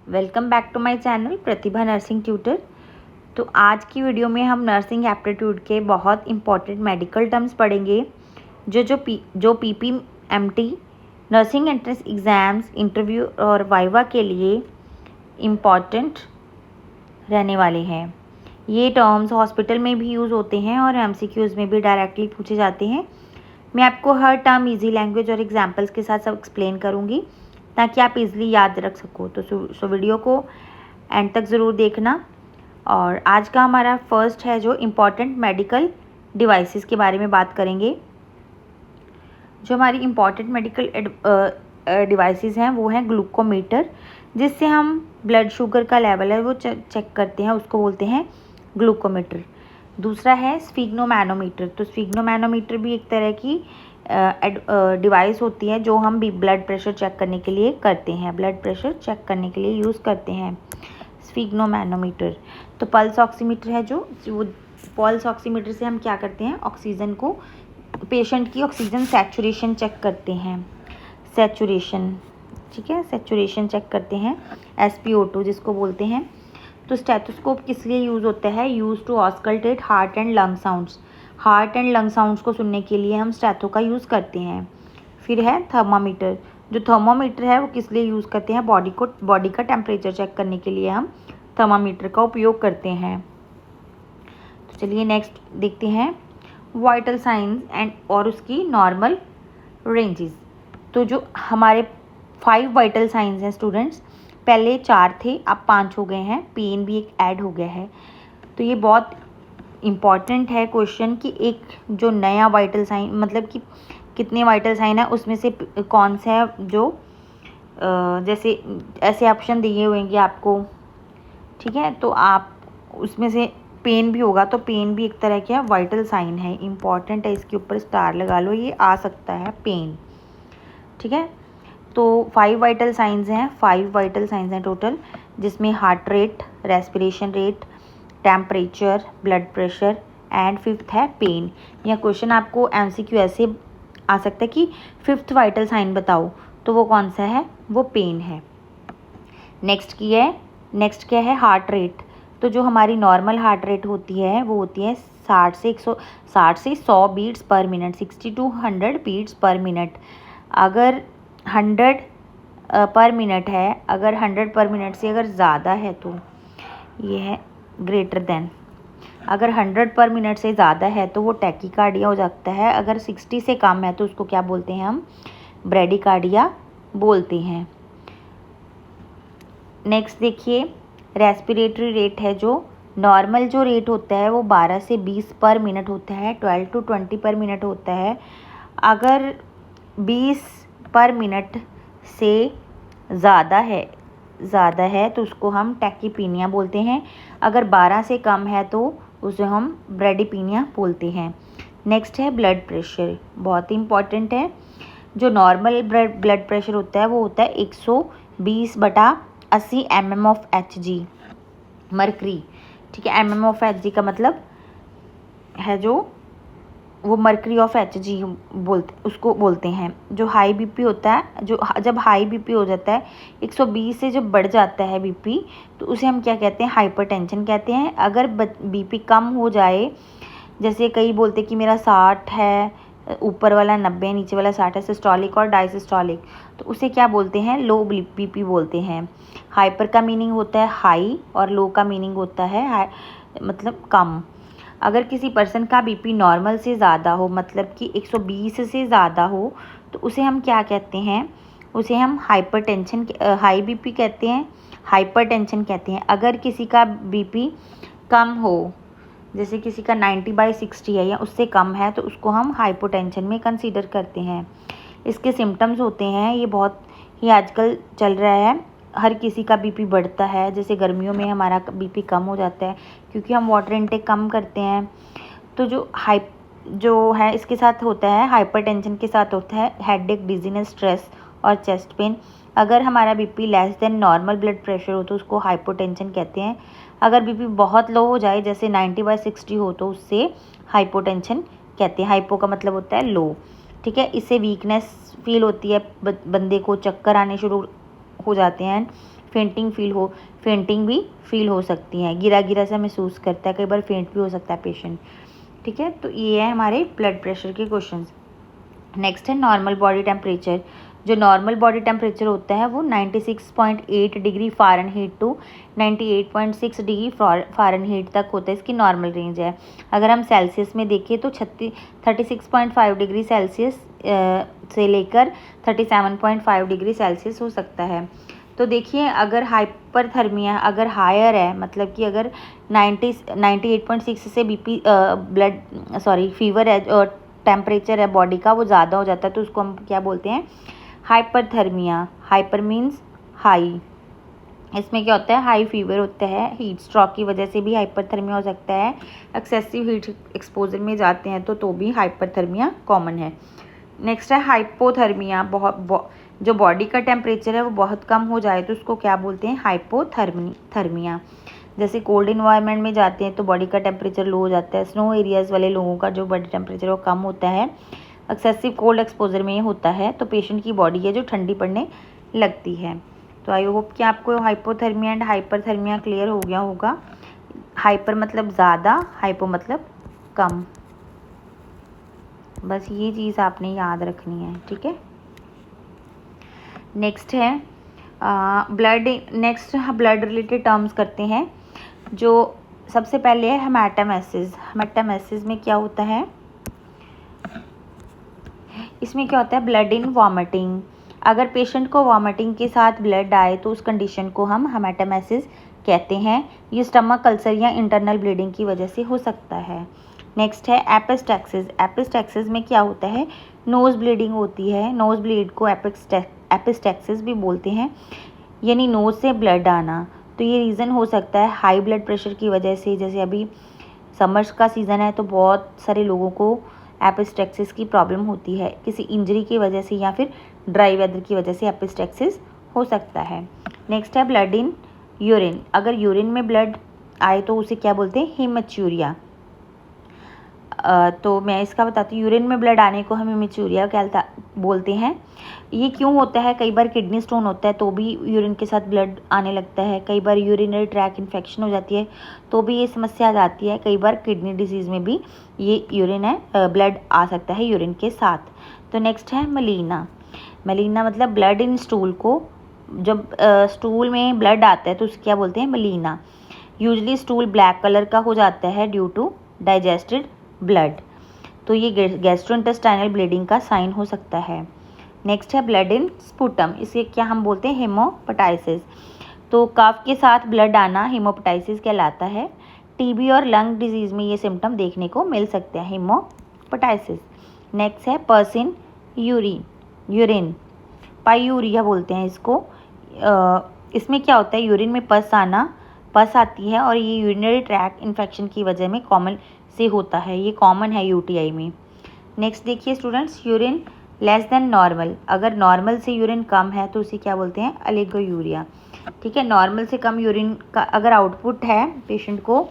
Welcome back to my channel Pratibha nursing tutor. तो आज की वीडियो में हम नर्सिंग एप्टीट्यूड के बहुत इंपॉर्टेंट मेडिकल टर्म्स पढ़ेंगे जो PPMT nursing entrance exams interview और वाइवा के लिए इम्पॉर्टेंट रहने वाले हैं। ये टर्म्स हॉस्पिटल में भी यूज़ होते हैं और एमसीक्यूज़ में भी डायरेक्टली पूछे जाते हैं। मैं आपको हर टर्म इजी लैंग्वेज और एग्जांपल्स के साथ सब एक्सप्लेन करूँगी ताकि आप इजीली याद रख सको। तो वीडियो को एंड तक ज़रूर देखना। और आज का हमारा फर्स्ट है जो इम्पॉर्टेंट मेडिकल डिवाइसेस के बारे में बात करेंगे। जो हमारी इम्पॉर्टेंट मेडिकल डिवाइसेस हैं वो हैं ग्लूकोमीटर, जिससे हम ब्लड शुगर का लेवल है वो चेक करते हैं, उसको बोलते हैं ग्लूकोमीटर। दूसरा है स्फिग्नोमैनोमीटर। तो स्फिग्नोमैनोमीटर भी एक तरह की डिवाइस होती है जो हम भी ब्लड प्रेशर चेक करने के लिए करते हैं, ब्लड प्रेशर चेक करने के लिए यूज़ करते हैं स्फिग्नोमैनोमीटर। तो पल्स ऑक्सीमीटर है जो वो पल्स ऑक्सीमीटर से हम क्या करते हैं, ऑक्सीजन को, पेशेंट की ऑक्सीजन सैचुरेशन चेक करते हैं, सैचुरेशन, ठीक है, सैचुरेशन चेक करते हैं, SpO2 जिसको बोलते हैं। तो स्टेथोस्कोप किस लिए यूज़ होता है, use to auscultate heart and lung sounds. Heart and lung sounds को सुनने के लिए हम स्टेथो का यूज़ करते हैं। फिर है थर्मामीटर। जो थर्मामीटर है वो किस लिए यूज़ करते हैं, बॉडी का टेम्परेचर चेक करने के लिए हम थर्मामीटर का उपयोग करते हैं। तो चलिए नेक्स्ट देखते हैं वाइटल साइंस एंड और उसकी नॉर्मल रेंजेस। तो जो हमारे 5 वाइटल साइंस हैं स्टूडेंट्स, पहले 4 थे अब 5 हो गए हैं, पेन भी एक ऐड हो गया है। तो ये बहुत इम्पॉर्टेंट है क्वेश्चन कि एक जो नया वाइटल साइन, मतलब कि कितने वाइटल साइन है उसमें से कौन सा है जो जैसे ऐसे ऑप्शन दिए हुएंगे आपको, ठीक है, तो आप उसमें से पेन भी होगा, तो पेन भी एक तरह का वाइटल साइन है, इम्पॉर्टेंट है, इसके ऊपर स्टार लगा लो, ये आ सकता है पेन, ठीक है। तो 5 वाइटल साइंस हैं, 5 वाइटल साइंस हैं टोटल, जिसमें heart rate, respiration rate, temperature, blood pressure and 5th है पेन। यह क्वेश्चन आपको MCQ ऐसे आ सकता है कि 5th वाइटल साइन बताओ, तो वो कौन सा है, वो पेन है। नेक्स्ट क्या है, हार्ट रेट। तो जो हमारी नॉर्मल हार्ट रेट होती है वो होती है 60 से 100 beats per minute, 60 to 100 beats per minute. अगर 100 पर मिनट है, अगर 100 पर मिनट से अगर ज़्यादा है तो ये है ग्रेटर देन, अगर 100 पर मिनट से ज़्यादा है तो वो टैकीकार्डिया हो जाता है। अगर 60 से कम है तो उसको क्या बोलते हैं, हम ब्रेडिकार्डिया बोलते हैं। नेक्स्ट देखिए रेस्पिरेटरी रेट है। जो नॉर्मल जो रेट होता है वो 12 से 20 पर मिनट होता है, 12 to 20 पर मिनट होता है। अगर 20 पर मिनट से ज़्यादा है तो उसको हम टैकीपीनिया बोलते हैं। अगर 12 से कम है तो उसे हम ब्रेडिपीनिया बोलते हैं। नेक्स्ट है ब्लड प्रेशर, बहुत ही इंपॉर्टेंट है। जो नॉर्मल ब्लड प्रेशर होता है वो होता है 120/80 mm ऑफ Hg मर्करी, ठीक है। mm ऑफ Hg का मतलब है जो वो मर्करी ऑफ Hg उसको बोलते हैं। जो हाई बीपी होता है, जब हाई बीपी हो जाता है 120 से जब बढ़ जाता है बीपी, तो उसे हम क्या कहते हैं, हाइपरटेंशन कहते हैं। अगर बीपी कम हो जाए, जैसे कई बोलते कि मेरा 60 है, ऊपर वाला 90, नीचे वाला 60 है, सिस्टोलिक और डायसिस्टोलिक, तो उसे क्या बोलते हैं, लो बीपी बोलते हैं। हाइपर का मीनिंग होता है हाई और लो का मीनिंग होता है मतलब कम। अगर किसी पर्सन का बीपी नॉर्मल से ज़्यादा हो, मतलब कि 120 से ज़्यादा हो, तो उसे हम क्या कहते हैं, उसे हम हाइपरटेंशन, हाई बीपी कहते हैं, हाइपरटेंशन कहते हैं। अगर किसी का बीपी कम हो, जैसे किसी का 90/60 है या उससे कम है, तो उसको हम हाइपोटेंशन में कंसीडर करते हैं। इसके सिम्टम्स होते हैं, ये बहुत ही आजकल चल रहा है, हर किसी का बीपी बढ़ता है। जैसे गर्मियों में हमारा बीपी कम हो जाता है क्योंकि हम वाटर इनटेक कम करते हैं। तो जो है इसके साथ होता है, हाइपरटेंशन के साथ होता है हेडेक, डिजीनेस, स्ट्रेस और चेस्ट पेन। अगर हमारा BP less than normal blood pressure हो तो उसको हाइपोटेंशन कहते हैं। अगर बीपी बहुत लो हो जाए, जैसे 90/60 हो, तो उससे हाइपोटेंशन कहते हैं। हाइपो का मतलब होता है लो, ठीक है। इससे वीकनेस फील होती है, बंदे को चक्कर आने शुरू हो जाते हैं, फेंटिंग भी फील हो सकती है, गिरा गिरा सा महसूस करता है, कई बार फेंट भी हो सकता है पेशेंट। ठीक है, तो ये है हमारे ब्लड प्रेशर के क्वेश्चंस। नेक्स्ट है नॉर्मल बॉडी टेम्परेचर। जो नॉर्मल बॉडी टेम्परेचर होता है वो 96.8 degree Fahrenheit to 98.6 degree Fahrenheit तक होता है, इसकी नॉर्मल रेंज है। अगर हम सेल्सियस में देखें तो 36.5 डिग्री सेल्सियस से लेकर 37.5 डिग्री सेल्सियस हो सकता है। तो देखिए, अगर हाइपरथर्मिया अगर हायर है, मतलब कि अगर 98.6 से फीवर है और टेम्परेचर है बॉडी का वो ज़्यादा हो जाता है, तो उसको हम क्या बोलते हैं, हाइपरथर्मिया। Hyper means high. इसमें क्या होता है, हाई फीवर होता है, हीट स्ट्रोक की वजह से भी हाइपरथर्मिया हो सकता है। एक्सेसिव हीट एक्सपोजर में जाते हैं तो भी हाइपरथर्मिया कॉमन है। नेक्स्ट है हाइपोथर्मिया। जो बॉडी का टेम्परेचर है वो बहुत कम हो जाए तो उसको क्या बोलते हैं, हाइपोथर्मिया। जैसे कोल्ड इन्वायरमेंट में जाते हैं तो बॉडी का टेम्परेचर लो हो जाता है। स्नो एरियाज़ वाले लोगों का जो बॉडी टेम्परेचर वो कम होता है, एक्सेसिव कोल्ड एक्सपोजर में ये होता है, तो पेशेंट की बॉडी है जो ठंडी पड़ने लगती है। तो आई होप कि आपको हाइपोथर्मिया एंड हाइपरथर्मिया क्लियर हो गया होगा। हाइपर मतलब ज़्यादा, हाइपो मतलब कम। बस ये चीज़ आपने याद रखनी है। ठीक है, नेक्स्ट है ब्लड रिलेटेड टर्म्स करते हैं। जो सबसे पहले है हेमाटोमेसिस। हेमाटोमेसिस में क्या होता है, इसमें क्या होता है, ब्लड इन वॉमिटिंग। अगर पेशेंट को वॉमिटिंग के साथ ब्लड आए तो उस कंडीशन को हम हेमाटोमेसिस कहते हैं। ये स्टमक अल्सर या इंटरनल ब्लीडिंग की वजह से हो सकता है। नेक्स्ट है एपिस्टैक्सिस। एपिस्टैक्सिस में क्या होता है, नोज़ ब्लीडिंग होती है। नोज़ ब्लीड को एपिस्टैक्सिस भी बोलते हैं, यानी नोज़ से ब्लड आना। तो ये रीज़न हो सकता है हाई ब्लड प्रेशर की वजह से। जैसे अभी समर्स का सीज़न है तो बहुत सारे लोगों को एपिस्टैक्सिस की प्रॉब्लम होती है, किसी इंजरी की वजह से या फिर ड्राई वेदर की वजह से एपिस्टैक्सिस हो सकता है। नेक्स्ट है ब्लड इन यूरिन। अगर यूरिन में ब्लड आए तो उसे क्या बोलते हैं, हेमेचूरिया। तो मैं इसका बताती हूँ, यूरिन में ब्लड आने को हम हेमेचूरिया बोलते हैं। ये क्यों होता है, कई बार किडनी स्टोन होता है तो भी यूरिन के साथ ब्लड आने लगता है। कई बार यूरिनरी ट्रैक इन्फेक्शन हो जाती है तो भी ये समस्या आ जाती है। कई बार किडनी डिजीज़ में भी ये ब्लड आ सकता है यूरिन के साथ। तो नेक्स्ट है मलीना। मलीना मतलब ब्लड इन स्टूल को, जब स्टूल में ब्लड आता है तो उसे क्या बोलते हैं, मलीना। यूजली स्टूल ब्लैक कलर का हो जाता है ड्यू टू डाइजेस्टेड ब्लड, तो ये गैस्ट्रोइंटेस्टाइनल ब्लीडिंग का साइन हो सकता है। नेक्स्ट है ब्लड इन स्पुटम। इसे क्या हम बोलते हैं, हेमोपेटाइसिस। तो कफ के साथ ब्लड आना हेमोपेटाइसिस कहलाता है। टीबी और लंग डिजीज़ में ये सिम्टम देखने को मिल सकते हैं, हेमोपेटाइसिस। नेक्स्ट है पस इन यूरिन, पायूरिया बोलते हैं इसको। इसमें क्या होता है, यूरिन में पस आती है और ये यूरिनरी ट्रैक इन्फेक्शन की वजह में कॉमन से होता है, ये कॉमन है यूटीआई में। नेक्स्ट देखिए students, urine less than normal. अगर नॉर्मल से यूरिन कम है तो उसे क्या बोलते हैं, ओलिगोयूरिया। ठीक है, नॉर्मल से कम यूरिन का अगर आउटपुट है, पेशेंट को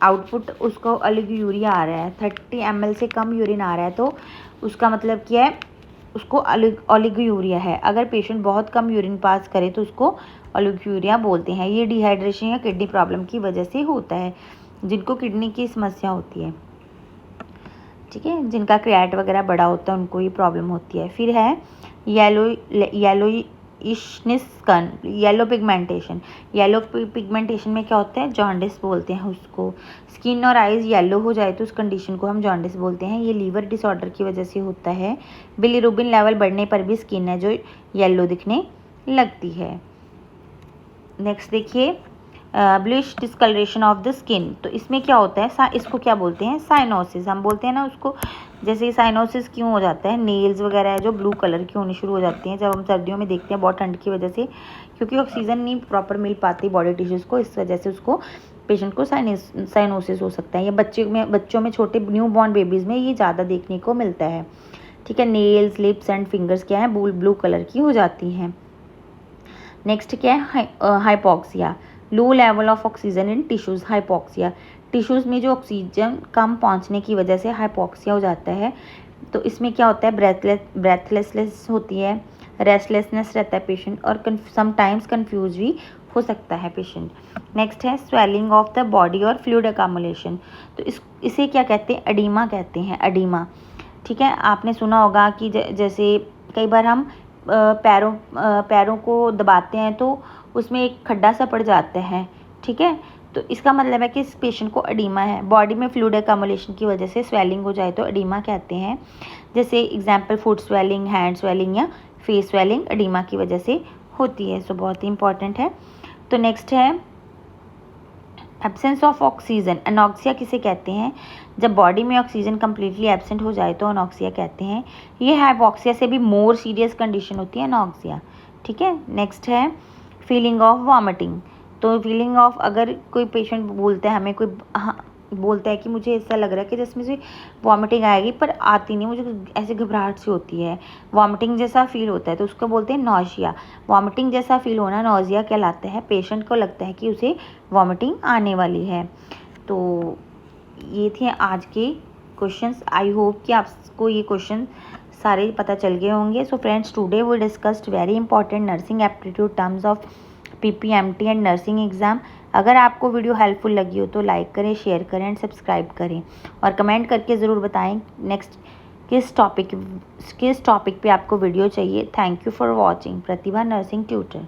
आउटपुट उसको ओलिगोयूरिया आ रहा है, 30 ml से कम यूरिन आ रहा है तो उसका मतलब क्या है, उसको ओलिगोयूरिया है। अगर पेशेंट बहुत कम यूरिन पास करे तो उसको ओलिगोयूरिया बोलते हैं। ये डिहाइड्रेशन या किडनी प्रॉब्लम की वजह से होता है, जिनको किडनी की समस्या होती है। ठीक है, जिनका क्रिएट वगैरह बड़ा होता है उनको ये प्रॉब्लम होती है। फिर है येलो पिगमेंटेशन। येलो पिगमेंटेशन में क्या होता है, जॉन्डिस बोलते हैं उसको। स्किन और आइज़ येलो हो जाए तो उस कंडीशन को हम जॉन्डिस बोलते हैं। ये लीवर डिसऑर्डर की वजह से होता है। बिलिरुबिन लेवल बढ़ने पर भी स्किन है जो येलो दिखने लगती है। नेक्स्ट देखिए, ब्लिश डिस्कलरेशन ऑफ द स्किन। तो इसमें क्या होता है, इसको क्या बोलते हैं, साइनोसिस हम बोलते हैं ना उसको। जैसे साइनोसिस क्यों हो जाता है, नेल्स वगैरह है जो ब्लू कलर की होनी शुरू हो जाती हैं जब हम सर्दियों में देखते हैं, बहुत ठंड की वजह से, क्योंकि ऑक्सीजन नहीं प्रॉपर मिल पाती बॉडी टिश्यूज़ को, इस वजह से उसको पेशेंट को साइनोसिस हो सकता है। या बच्चों में छोटे न्यू बॉर्न बेबीज़ में ये ज़्यादा देखने को मिलता है। ठीक है, नेल्स, लिप्स एंड फिंगर्स क्या है, ब्लू कलर की हो जाती हैं। नेक्स्ट क्या है, hypoxia. Low level of oxygen in tissues. Hypoxia, tissues में जो ऑक्सीजन कम पहुंचने की वजह से हाइपोक्सिया हो जाता है। तो इसमें क्या होता है, ब्रेथलेसनेस होती है, रेस्टलेसनेस रहता है पेशेंट और समटाइम्स कंफ्यूज भी हो सकता है पेशेंट। नेक्स्ट है स्वेलिंग ऑफ द बॉडी और फ्लूइड अकामुलेशन। तो इसे क्या कहते हैं? एडीमा कहते हैं, एडीमा। ठीक है, आपने सुना होगा कि जैसे कई बार हम पैरों को दबाते हैं तो उसमें एक खड्डा सा पड़ जाता है। ठीक है, तो इसका मतलब है कि इस पेशेंट को एडीमा है। बॉडी में फ्लूइड अकामुलेशन की वजह से स्वेलिंग हो जाए तो एडीमा कहते हैं। जैसे example foot swelling, hand swelling या फेस स्वेलिंग एडीमा की वजह से होती है। सो बहुत ही इंपॉर्टेंट है। तो नेक्स्ट है एब्सेंस ऑफ ऑक्सीजन। अनॉक्सिया किसे कहते हैं? जब बॉडी में ऑक्सीजन कम्प्लीटली एब्सेंट हो जाए तो अनॉक्सिया कहते हैं। ये हाइपोक्सिया से भी मोर सीरियस कंडीशन होती है अनॉक्सिया। ठीक है, नेक्स्ट है फीलिंग ऑफ वॉमिटिंग। तो फीलिंग ऑफ, अगर कोई पेशेंट बोलता है, हमें कोई बोलता है कि मुझे ऐसा लग रहा है कि जिसमें से वॉमिटिंग आएगी पर आती नहीं, मुझे ऐसे घबराहट सी होती है, वॉमिटिंग जैसा फील होता है, तो उसको बोलते हैं नौजिया। वॉमिटिंग जैसा फील होना नौजिया कहलाता है। पेशेंट को लगता है कि उसे वॉमिटिंग आने वाली है। तो ये थे आज के क्वेश्चंस। आई होप कि आपको ये क्वेश्चन सारे पता चल गए होंगे। So friends, today we discussed very important nursing aptitude terms of PPMT and nursing exam. अगर आपको वीडियो हेल्पफुल लगी हो तो लाइक करें, शेयर करें एंड सब्सक्राइब करें और कमेंट करके ज़रूर बताएं नेक्स्ट किस टॉपिक पे आपको वीडियो चाहिए। Thank you for watching Pratibha nursing tutor.